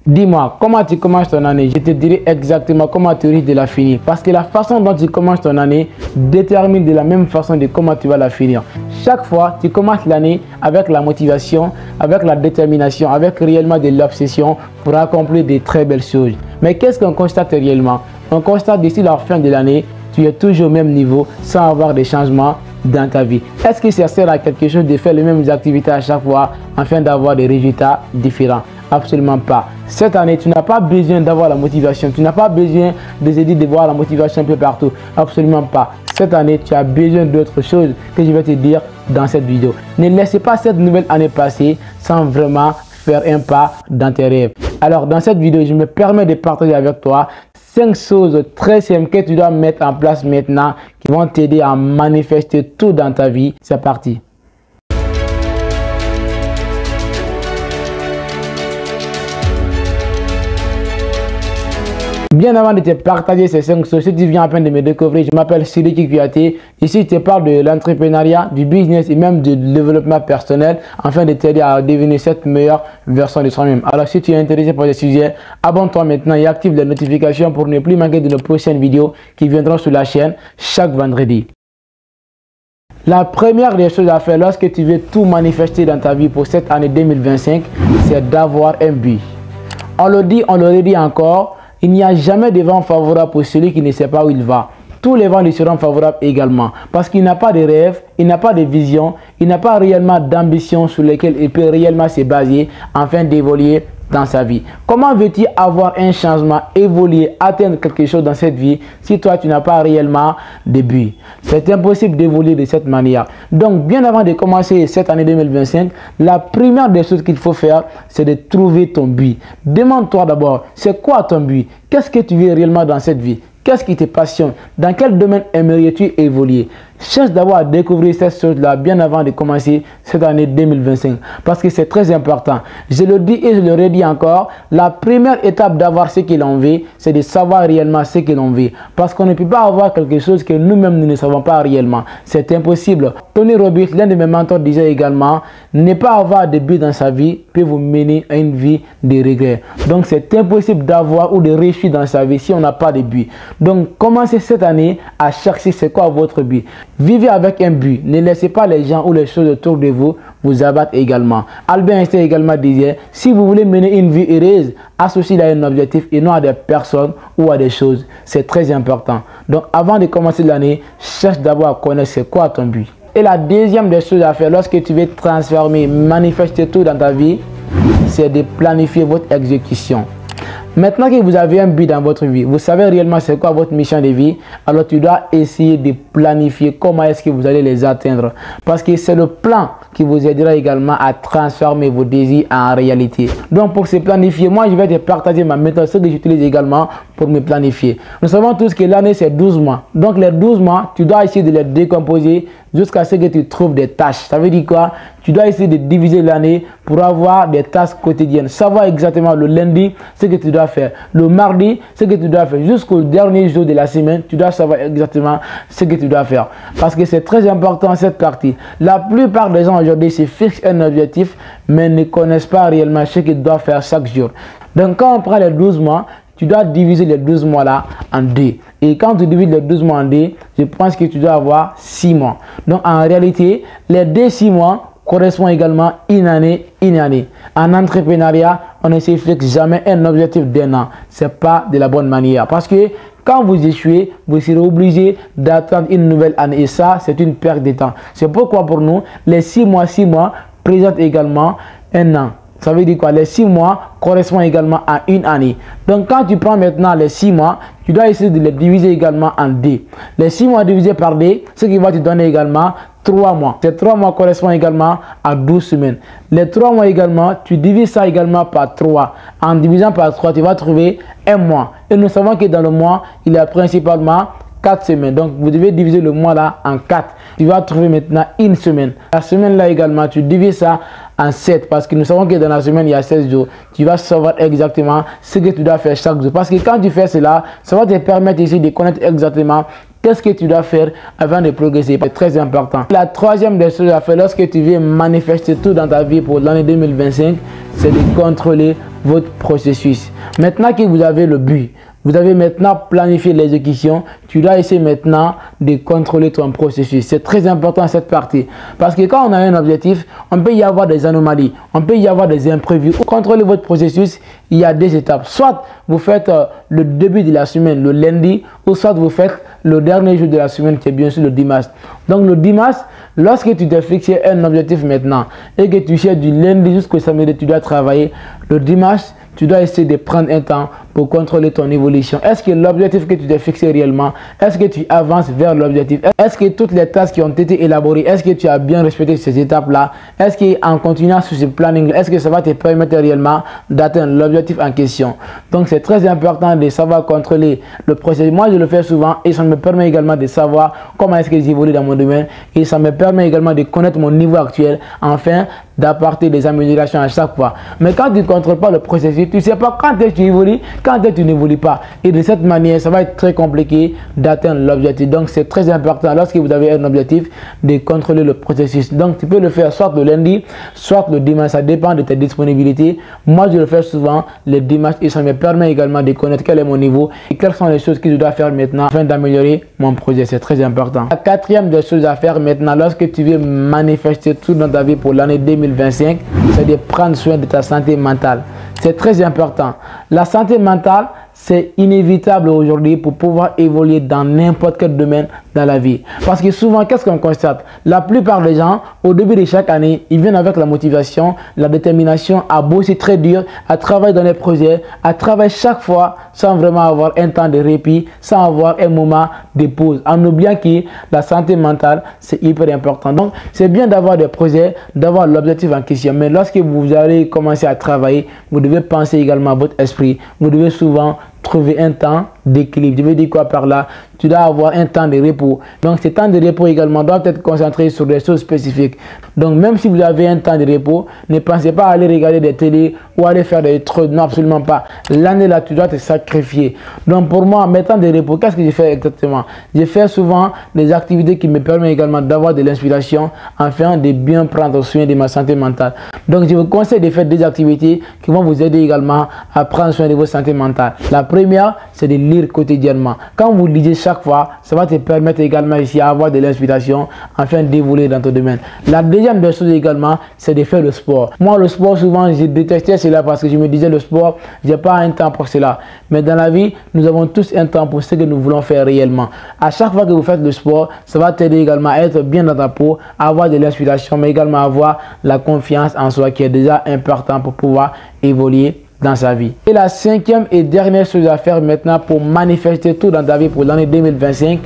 Dis-moi, comment tu commences ton année? Je te dirai exactement comment tu risques de la finir. Parce que la façon dont tu commences ton année détermine de la même façon de comment tu vas la finir. Chaque fois, tu commences l'année avec la motivation, avec la détermination, avec réellement de l'obsession pour accomplir de très belles choses. Mais qu'est-ce qu'on constate réellement? On constate d'ici la fin de l'année, tu es toujours au même niveau sans avoir de changements dans ta vie. Est-ce que ça sert à quelque chose de faire les mêmes activités à chaque fois afin d'avoir des résultats différents? Absolument pas. Cette année, tu n'as pas besoin d'avoir la motivation. Tu n'as pas besoin de voir la motivation un peu partout. Absolument pas. Cette année, tu as besoin d'autre chose que je vais te dire dans cette vidéo. Ne laissez pas cette nouvelle année passer sans vraiment faire un pas dans tes rêves. Alors, dans cette vidéo, je me permets de partager avec toi 5 choses très simples que tu dois mettre en place maintenant qui vont t'aider à manifester tout dans ta vie. C'est parti. Bien avant de te partager ces 5 choses, si tu viens à peine de me découvrir, je m'appelle Sidiki Kouyaté. Ici, je te parle de l'entrepreneuriat, du business et même du développement personnel afin de t'aider à devenir cette meilleure version de soi-même. Alors, si tu es intéressé par ce sujet, abonne-toi maintenant et active les notifications pour ne plus manquer de nos prochaines vidéos qui viendront sur la chaîne chaque vendredi. La première des choses à faire lorsque tu veux tout manifester dans ta vie pour cette année 2025, c'est d'avoir un but. On le dit, on le redit encore. Il n'y a jamais de vent favorable pour celui qui ne sait pas où il va. Tous les vents lui seront favorables également. Parce qu'il n'a pas de rêve, il n'a pas de vision, il n'a pas réellement d'ambition sur lesquelles il peut réellement se baser afin d'évoluer dans sa vie. Comment veux-tu avoir un changement, évoluer, atteindre quelque chose dans cette vie si toi tu n'as pas réellement de but? C'est impossible d'évoluer de cette manière. Donc bien avant de commencer cette année 2025, la première des choses qu'il faut faire, c'est de trouver ton but. Demande-toi d'abord, c'est quoi ton but? Qu'est-ce que tu veux réellement dans cette vie? Qu'est-ce qui te passionne? Dans quel domaine aimerais-tu évoluer? Cherche d'abord à découvrir cette chose-là bien avant de commencer cette année 2025. Parce que c'est très important. Je le dis et je le redis encore. La première étape d'avoir ce que l'on veut, c'est de savoir réellement ce que l'on veut. Parce qu'on ne peut pas avoir quelque chose que nous-mêmes nous ne savons pas réellement. C'est impossible. Tony Robbins, l'un de mes mentors, disait également, ne pas avoir de but dans sa vie peut vous mener à une vie de regret. Donc c'est impossible d'avoir ou de réussir dans sa vie si on n'a pas de but. Donc commencez cette année à chercher c'est quoi votre but. Vivez avec un but. Ne laissez pas les gens ou les choses autour de vous vous abattre également. Albert Einstein également disait, si vous voulez mener une vie heureuse, associez-la à un objectif et non à des personnes ou à des choses. C'est très important. Donc avant de commencer l'année, cherche d'abord à connaître c'est quoi ton but. Et la deuxième des choses à faire lorsque tu veux transformer, manifester tout dans ta vie, c'est de planifier votre exécution. Maintenant que vous avez un but dans votre vie, vous savez réellement c'est quoi votre mission de vie, alors tu dois essayer de planifier comment est-ce que vous allez les atteindre. Parce que c'est le plan qui vous aidera également à transformer vos désirs en réalité. Donc pour se planifier, moi je vais te partager ma méthode, ce que j'utilise également pour me planifier. Nous savons tous que l'année c'est 12 mois. Donc les 12 mois, tu dois essayer de les décomposer jusqu'à ce que tu trouves des tâches. Ça veut dire quoi? Tu dois essayer de diviser l'année pour avoir des tâches quotidiennes. Savoir exactement le lundi ce que tu dois faire. Le mardi, ce que tu dois faire. Jusqu'au dernier jour de la semaine, tu dois savoir exactement ce que tu dois faire. Parce que c'est très important cette partie. La plupart des gens aujourd'hui se fixent un objectif, mais ne connaissent pas réellement ce qu'ils doivent faire chaque jour. Donc quand on prend les 12 mois, tu dois diviser les 12 mois là en 2. Et quand tu divises les 12 mois en 2, je pense que tu dois avoir 6 mois. Donc en réalité, les 2 6 mois correspondent également une année. En entrepreneuriat, on ne se fixe jamais un objectif d'un an. Ce n'est pas de la bonne manière. Parce que quand vous échouez, vous serez obligé d'attendre une nouvelle année. Et ça, c'est une perte de temps. C'est pourquoi pour nous, les 6 mois présentent également un an. Ça veut dire quoi? Les 6 mois correspondent également à une année. Donc quand tu prends maintenant les 6 mois, tu dois essayer de les diviser également en 2. Les 6 mois divisés par 2, ce qui va te donner également 3 mois. Ces 3 mois correspondent également à 12 semaines. Les 3 mois également, tu divises ça également par 3. En divisant par 3, tu vas trouver un mois. Et nous savons que dans le mois, il y a principalement 4 semaines. Donc vous devez diviser le mois là en 4. Tu vas trouver maintenant une semaine. La semaine là également, tu divises ça en 7 parce que nous savons que dans la semaine il y a 16 jours. Tu vas savoir exactement ce que tu dois faire chaque jour. Parce que quand tu fais cela, ça va te permettre ici de connaître exactement Qu'est-ce que tu dois faire avant de progresser? C'est très important. La troisième des choses à faire lorsque tu veux manifester tout dans ta vie pour l'année 2025, c'est de contrôler votre processus. Maintenant que vous avez le but, vous avez maintenant planifié l'exécution, tu dois essayer maintenant de contrôler ton processus. C'est très important cette partie. Parce que quand on a un objectif, on peut y avoir des anomalies, on peut y avoir des imprévus. Pour contrôler votre processus, il y a des étapes. Soit vous faites le début de la semaine, le lundi, ou soit vous faites le dernier jour de la semaine, qui est bien sûr le dimanche. Donc le dimanche, lorsque tu t'es fixé un objectif maintenant et que tu cherches du lundi jusqu'au samedi, tu dois travailler, le dimanche, tu dois essayer de prendre un temps pour contrôler ton évolution. Est-ce que l'objectif que tu t'es fixé réellement, est-ce que tu avances vers l'objectif? Est-ce que toutes les tâches qui ont été élaborées, est-ce que tu as bien respecté ces étapes-là? Est-ce qu'en continuant sur ce planning, est-ce que ça va te permettre réellement d'atteindre l'objectif en question? Donc c'est très important de savoir contrôler le processus. Moi je le fais souvent et ça me permet également de savoir comment est-ce que j'évolue dans mon domaine et ça me permet également de connaître mon niveau actuel, enfin d'apporter des améliorations à chaque fois. Mais quand tu ne contrôles pas le processus, tu ne sais pas quand tu évolues, quand tu n'évolues pas. Et de cette manière, ça va être très compliqué d'atteindre l'objectif. Donc c'est très important lorsque vous avez un objectif de contrôler le processus. Donc tu peux le faire soit le lundi, soit le dimanche, ça dépend de tes disponibilités. Moi je le fais souvent le dimanche et ça me permet également de connaître quel est mon niveau et quelles sont les choses que je dois faire maintenant afin d'améliorer mon projet. C'est très important. La quatrième des choses à faire maintenant lorsque tu veux manifester tout dans ta vie pour l'année 2025, c'est de prendre soin de ta santé mentale. C'est très important. La santé mentale, c'est inévitable aujourd'hui pour pouvoir évoluer dans n'importe quel domaine dans la vie. Parce que souvent, qu'est-ce qu'on constate? La plupart des gens, au début de chaque année, ils viennent avec la motivation, la détermination à bosser très dur, à travailler dans les projets, à travailler chaque fois sans vraiment avoir un temps de répit, sans avoir un moment de pause, en oubliant que la santé mentale, c'est hyper important. Donc, c'est bien d'avoir des projets, d'avoir l'objectif en question. Mais lorsque vous allez commencer à travailler, vous devez penser également à votre esprit. Vous devez souvent trouver un temps d'équilibre. Je veux dire quoi par là? Tu dois avoir un temps de repos. Donc, ce temps de repos également doit être concentré sur des choses spécifiques. Donc, même si vous avez un temps de repos, ne pensez pas à aller regarder des télés ou aller faire des trucs. Non, absolument pas. L'année là, tu dois te sacrifier. Donc, pour moi, mes temps de repos, qu'est-ce que je fais exactement? Je fais souvent des activités qui me permettent également d'avoir de l'inspiration afin de bien prendre soin de ma santé mentale. Donc, je vous conseille de faire des activités qui vont vous aider également à prendre soin de votre santé mentale. La première, c'est de lire quotidiennement. Quand vous lisez chaque fois, ça va te permettre également ici à avoir de l'inspiration afin d'évoluer dans ton domaine. La deuxième des choses également, c'est de faire le sport. Moi, le sport, souvent, je détestais cela parce que je me disais, le sport, je n'ai pas un temps pour cela. Mais dans la vie, nous avons tous un temps pour ce que nous voulons faire réellement. À chaque fois que vous faites le sport, ça va t'aider également à être bien dans ta peau, à avoir de l'inspiration, mais également à avoir la confiance en soi qui est déjà important pour pouvoir évoluer dans sa vie. Et la cinquième et dernière chose à faire maintenant pour manifester tout dans ta vie pour l'année 2025,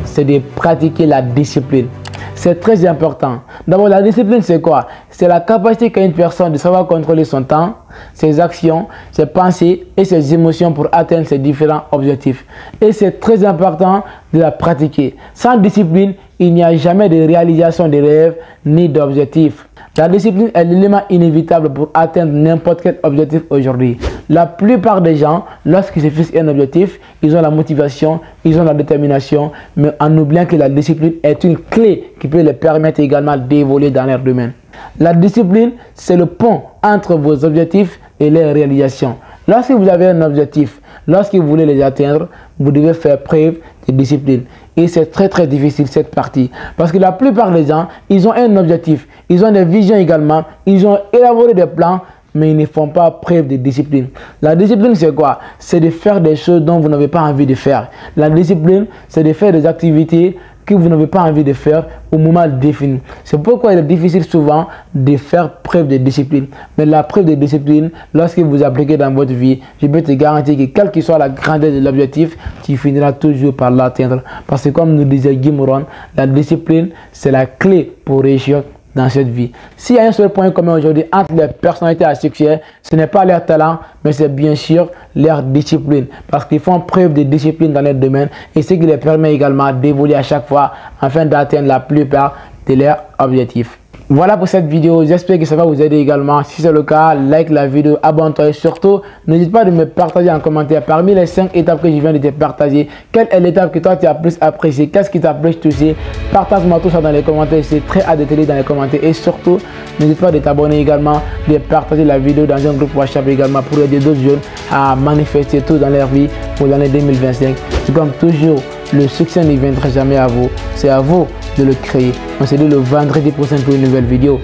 c'est de pratiquer la discipline. C'est très important. D'abord, la discipline, c'est quoi? C'est la capacité qu'a une personne de savoir contrôler son temps, ses actions, ses pensées et ses émotions pour atteindre ses différents objectifs. Et c'est très important de la pratiquer. Sans discipline, il n'y a jamais de réalisation de rêves ni d'objectifs. La discipline est l'élément inévitable pour atteindre n'importe quel objectif aujourd'hui. La plupart des gens, lorsqu'ils se fixent un objectif, ils ont la motivation, ils ont la détermination, mais en oubliant que la discipline est une clé qui peut les permettre également d'évoluer dans leur domaine. La discipline, c'est le pont entre vos objectifs et les réalisations. Lorsque vous avez un objectif, lorsque vous voulez les atteindre, vous devez faire preuve de discipline. Et c'est très difficile cette partie. Parce que la plupart des gens, ils ont un objectif, ils ont des visions également, ils ont élaboré des plans, mais ils ne font pas preuve de discipline. La discipline, c'est quoi? C'est de faire des choses dont vous n'avez pas envie de faire. La discipline, c'est de faire des activités que vous n'avez pas envie de faire au moment défini. C'est pourquoi il est difficile souvent de faire preuve de discipline. Mais la preuve de discipline, lorsque vous appliquez dans votre vie, je peux te garantir que quelle que soit la grandeur de l'objectif, tu finiras toujours par l'atteindre. Parce que comme nous disait Guy Moron, la discipline, c'est la clé pour réussir dans cette vie. S'il y a un seul point commun aujourd'hui entre les personnalités à succès, ce n'est pas leur talent, mais c'est bien sûr leur discipline. Parce qu'ils font preuve de discipline dans leur domaine et ce qui les permet également d'évoluer à chaque fois afin d'atteindre la plupart de leurs objectifs. Voilà pour cette vidéo, j'espère que ça va vous aider également. Si c'est le cas, like la vidéo, abonne-toi et surtout, n'hésite pas de me partager en commentaire parmi les 5 étapes que je viens de te partager. Quelle est l'étape que toi tu as plus appréciée? Qu'est-ce qui t'a plus touché? Partage-moi tout ça dans les commentaires, c'est très hâte de te lire dans les commentaires. Et surtout, n'hésite pas de t'abonner également, de partager la vidéo dans un groupe WhatsApp également pour aider d'autres jeunes à manifester tout dans leur vie pour l'année 2025. C'est comme toujours, le succès ne viendra jamais à vous, c'est à vous de le créer. On se dit le vendredi prochain pour une nouvelle vidéo.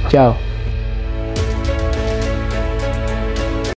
Ciao.